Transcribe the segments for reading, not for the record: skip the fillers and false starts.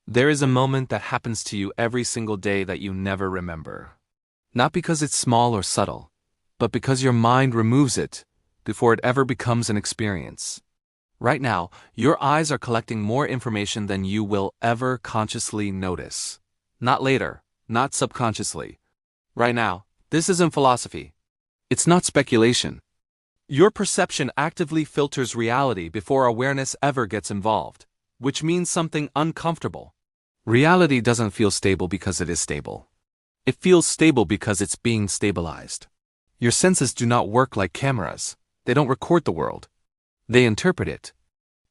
There is a moment that happens to you every single day that you never remember. Not because it's small or subtle, but because your mind removes it before it ever becomes an experience. Right now, your eyes are collecting more information than you will ever consciously notice. Not later, not subconsciously. Right now, this isn't philosophy. It's not speculation. Your perception actively filters reality before awareness ever gets involved, which means something uncomfortable. Reality doesn't feel stable because it is stable. It feels stable because it's being stabilized. Your senses do not work like cameras. They don't record the world. They interpret it.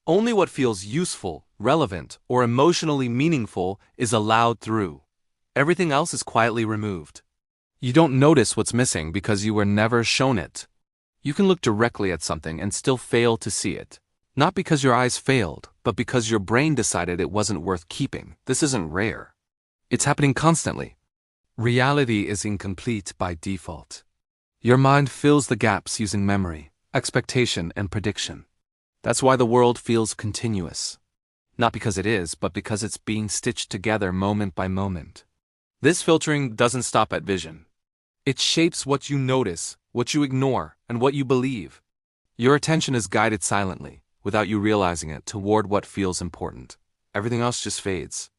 Only what feels useful, relevant, or emotionally meaningful is allowed through. Everything else is quietly removed. You don't notice what's missing because you were never shown it. You can look directly at something and still fail to see it. Not because your eyes failed, but because your brain decided it wasn't worth keeping. This isn't rare. It's happening constantly. Reality is incomplete by default. Your mind fills the gaps using memory, expectation, and prediction. That's why the world feels continuous. Not because it is, but because it's being stitched together moment by moment. This filtering doesn't stop at vision. It shapes what you notice, what you ignore, and what you believe. Your attention is guided silently, without you realizing it, toward what feels important. Everything else just fades.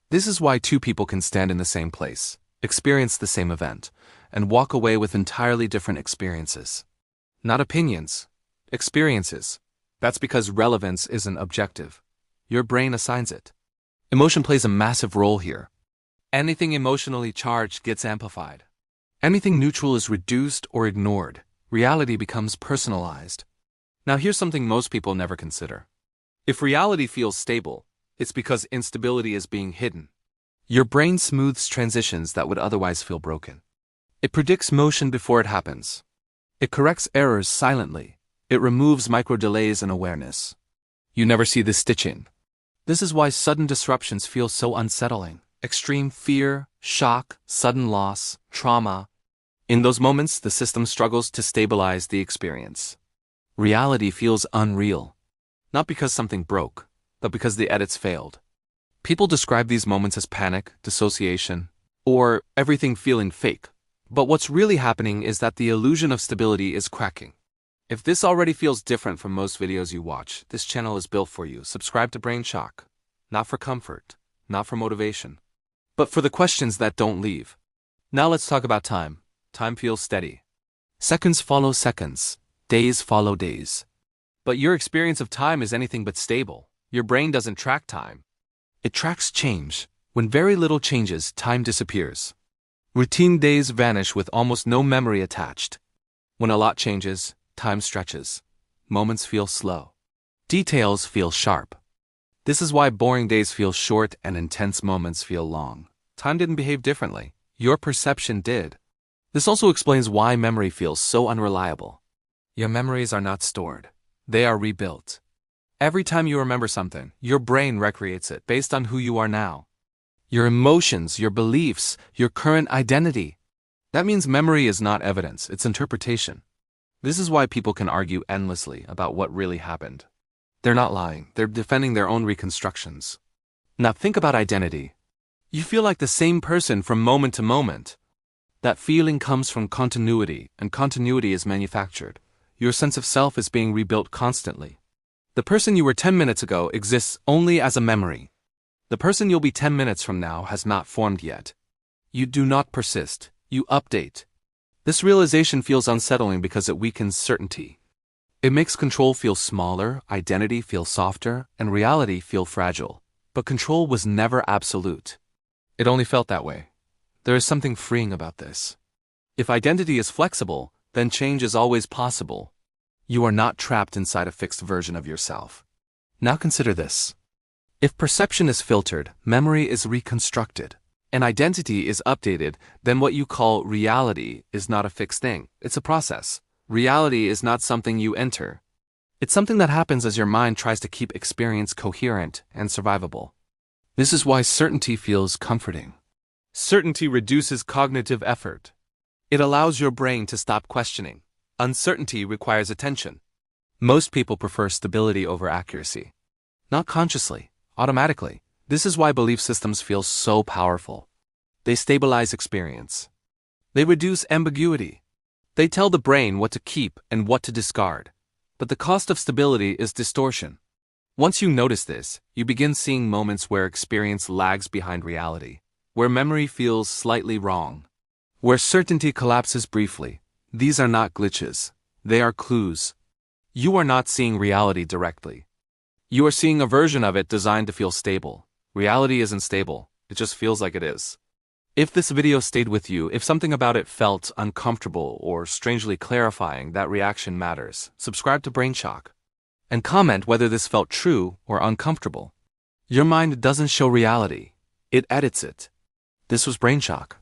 This is why two people can stand in the same place, experience the same event, and walk away with entirely different experiences. Not opinions, experiences. That's because relevance isn't objective. Your brain assigns it. Emotion plays a massive role here. Anything emotionally charged gets amplified. Anything neutral is reduced or ignored. Reality becomes personalized. Now here's something most people never consider. If reality feels stable, it's because instability is being hidden. Your brain smooths transitions that would otherwise feel broken. It predicts motion before it happens. It corrects errors silently. It removes micro-delays in awareness. You never see this stitching. This is why sudden disruptions feel so unsettling. Extreme fear, shock, sudden loss, trauma. In those moments, the system struggles to stabilize the experience. Reality feels unreal. Not because something broke, but because the edits failed. People describe these moments as panic, dissociation, or everything feeling fake. But what's really happening is that the illusion of stability is cracking. If this already feels different from most videos you watch, this channel is built for you. Subscribe to BrainShock. Not for comfort, not for motivation, but for the questions that don't leave. Now let's talk about time. Time feels steady. Seconds follow seconds. Days follow days. But your experience of time is anything but stable. Your brain doesn't track time. It tracks change. When very little changes, time disappears. Routine days vanish with almost no memory attached. When a lot changes, time stretches. Moments feel slow. Details feel sharp. This is why boring days feel short and intense moments feel long. Time didn't behave differently. Your perception did. This also explains why memory feels so unreliable. Your memories are not stored. They are rebuilt. Every time you remember something, your brain recreates it based on who you are now. Your emotions, your beliefs, your current identity. That means memory is not evidence, it's interpretation. This is why people can argue endlessly about what really happened. They're not lying, they're defending their own reconstructions. Now think about identity. You feel like the same person from moment to moment. That feeling comes from continuity, and continuity is manufactured. Your sense of self is being rebuilt constantly. The person you were 10 minutes ago exists only as a memory. The person you'll be 10 minutes from now has not formed yet. You do not persist, you update. This realization feels unsettling because it weakens certainty. It makes control feel smaller, identity feel softer, and reality feel fragile. But control was never absolute. It only felt that way. There is something freeing about this. If identity is flexible, then change is always possible. You are not trapped inside a fixed version of yourself. Now consider this. If perception is filtered, memory is reconstructed, and identity is updated, then what you call reality is not a fixed thing. It's a process. Reality is not something you enter. It's something that happens as your mind tries to keep experience coherent and survivable. This is why certainty feels comforting. Certainty reduces cognitive effort. It allows your brain to stop questioning. Uncertainty requires attention. Most people prefer stability over accuracy. Not consciously, automatically, This is why belief systems feel so powerful. They stabilize experience. They reduce ambiguity. They tell the brain what to keep and what to discard. But the cost of stability is distortion. Once you notice this, you begin seeing moments where experience lags behind reality, where memory feels slightly wrong, where certainty collapses briefly. These are not glitches. They are clues. You are not seeing reality directly. You are seeing a version of it designed to feel stable. Reality isn't stable. It just feels like it is. If this video stayed with you, if something about it felt uncomfortable or strangely clarifying, that reaction matters. Subscribe to BrainShock. And comment whether this felt true or uncomfortable. Your mind doesn't show reality. It edits it. This was BrainShock.